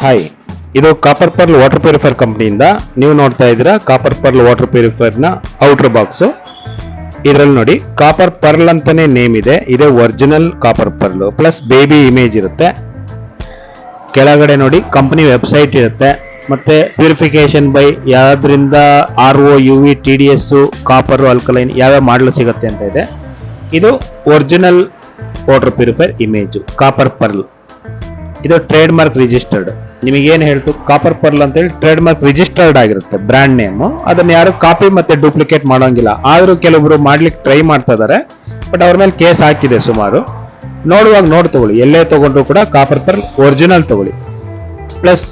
Hi, ಇದು Copper Pearl water purifier ಕಂಪ್ನಿಯಿಂದ ನೀವು ನೋಡ್ತಾ ಇದ್ದೀರಾ ಕಾಪರ್ ಪರ್ಲ್ ವಾಟರ್ ಪ್ಯೂರಿಫೈರ್ನ ಔಟರ್ ಬಾಕ್ಸು. ಇದರಲ್ಲಿ ನೋಡಿ ಕಾಪರ್ ಪರ್ಲ್ ಅಂತಾನೆ ನೇಮ್ ಇದೆ. ಇದೆ original copper Pearl plus baby image ಇರುತ್ತೆ. ಕೆಳಗಡೆ ನೋಡಿ ಕಂಪನಿ ವೆಬ್ಸೈಟ್ ಇರುತ್ತೆ. ಮತ್ತೆ ಪ್ಯೂರಿಫಿಕೇಶನ್ ಬೈ ಯಾವ್ದ್ರಿಂದ RO UV TDS copper alkaline ಯಾವ್ಯಾವ ಮಾಡಲು ಸಿಗುತ್ತೆ ಅಂತ ಇದೆ. ಇದು original water purifier image Copper Pearl. ಇದು ಟ್ರೇಡ್ ಮಾರ್ಕ್ ರಿಜಿಸ್ಟರ್ಡ್. ನಿಮಗೇನು ಹೇಳ್ತು ಕಾಪರ್ ಪರ್ಲ್ ಅಂತ ಹೇಳಿ ಟ್ರೇಡ್ ಮಾರ್ಕ್ ರಿಜಿಸ್ಟರ್ಡ್ ಆಗಿರುತ್ತೆ, ಬ್ರ್ಯಾಂಡ್ ನೇಮ್. ಅದನ್ನ ಯಾರು ಕಾಪಿ ಮತ್ತೆ ಡೂಪ್ಲಿಕೇಟ್ ಮಾಡೋಂಗಿಲ್ಲ. ಆದ್ರೂ ಕೆಲವೊಬ್ರು ಮಾಡ್ಲಿಕ್ಕೆ ಟ್ರೈ ಮಾಡ್ತಾ ಇದಾರೆ, ಬಟ್ ಅವ್ರ ಮೇಲೆ ಕೇಸ್ ಹಾಕಿದೆ ಸುಮಾರು. ನೋಡುವಾಗ ನೋಡಿ ತಗೊಳ್ಳಿ, ಎಲ್ಲೇ ತಗೊಂಡ್ರು ಕೂಡ ಕಾಪರ್ ಪರ್ಲ್ ಒರಿಜಿನಲ್ ತಗೊಳ್ಳಿ. ಪ್ಲಸ್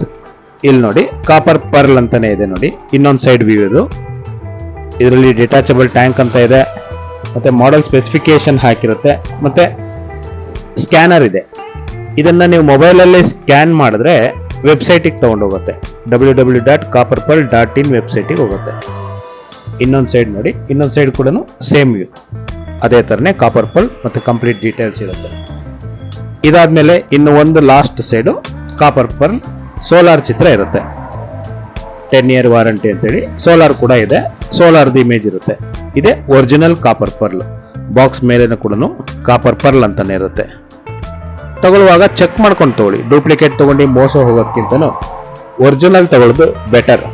ಇಲ್ಲಿ ನೋಡಿ ಕಾಪರ್ ಪರ್ಲ್ ಅಂತಾನೆ ಇದೆ ನೋಡಿ, ಇನ್ನೊಂದು ಸೈಡ್ ವ್ಯೂ ಇದು. ಇದರಲ್ಲಿ ಡಿಟ್ಯಾಚಬಲ್ ಟ್ಯಾಂಕ್ ಅಂತ ಇದೆ, ಮತ್ತೆ ಮಾಡೆಲ್ ಸ್ಪೆಸಿಫಿಕೇಶನ್ ಹಾಕಿರುತ್ತೆ, ಮತ್ತೆ ಸ್ಕ್ಯಾನರ್ ಇದೆ. ಇದನ್ನ ನೀವು ಮೊಬೈಲಲ್ಲಿ ಸ್ಕ್ಯಾನ್ ಮಾಡಿದ್ರೆ ವೆಬ್ಸೈಟಿಗೆ ತಗೊಂಡೋಗುತ್ತೆ, www.copperpearl.in ವೆಬ್ಸೈಟಿಗೆ ಹೋಗುತ್ತೆ. ಇನ್ನೊಂದು ಸೈಡ್ ನೋಡಿ, ಇನ್ನೊಂದು ಸೈಡ್ ಕೂಡ ಸೇಮ್ ವ್ಯೂ, ಅದೇ ಥರನೇ ಕಾಪರ್ ಪರ್ಲ್ ಮತ್ತೆ ಕಂಪ್ಲೀಟ್ ಡೀಟೇಲ್ಸ್ ಇರುತ್ತೆ. ಇದಾದ್ಮೇಲೆ ಇನ್ನು ಒಂದು last side Copper Pearl solar ಚಿತ್ರ ಇರುತ್ತೆ. 10 year ವಾರಂಟಿ ಅಂತೇಳಿ ಸೋಲಾರ್ ಕೂಡ ಇದೆ, ಸೋಲಾರ್ದು ಇಮೇಜ್ ಇರುತ್ತೆ. ಇದೆ ಒರಿಜಿನಲ್ ಕಾಪರ್ ಪರ್ಲ್. ಬಾಕ್ಸ್ ಮೇಲೆನೂ ಕೂಡ ಕಾಪರ್ ಪರ್ಲ್ ಅಂತಾನೆ ಇರುತ್ತೆ. ತಗೊಳ್ಳುವಾಗ ಚೆಕ್ ಮಾಡ್ಕೊಂಡು ತಗೊಳ್ಳಿ, ಡೂಪ್ಲಿಕೇಟ್ ತಗೊಂಡು ಮೋಸ ಹೋಗೋದಕ್ಕಿಂತನೂ ಒರಿಜಿನಲ್ ತಗೊಳ್ಳೋದು ಬೆಟರ್.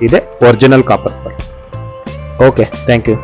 ಇದೆ original copper pearl. Okay, thank you.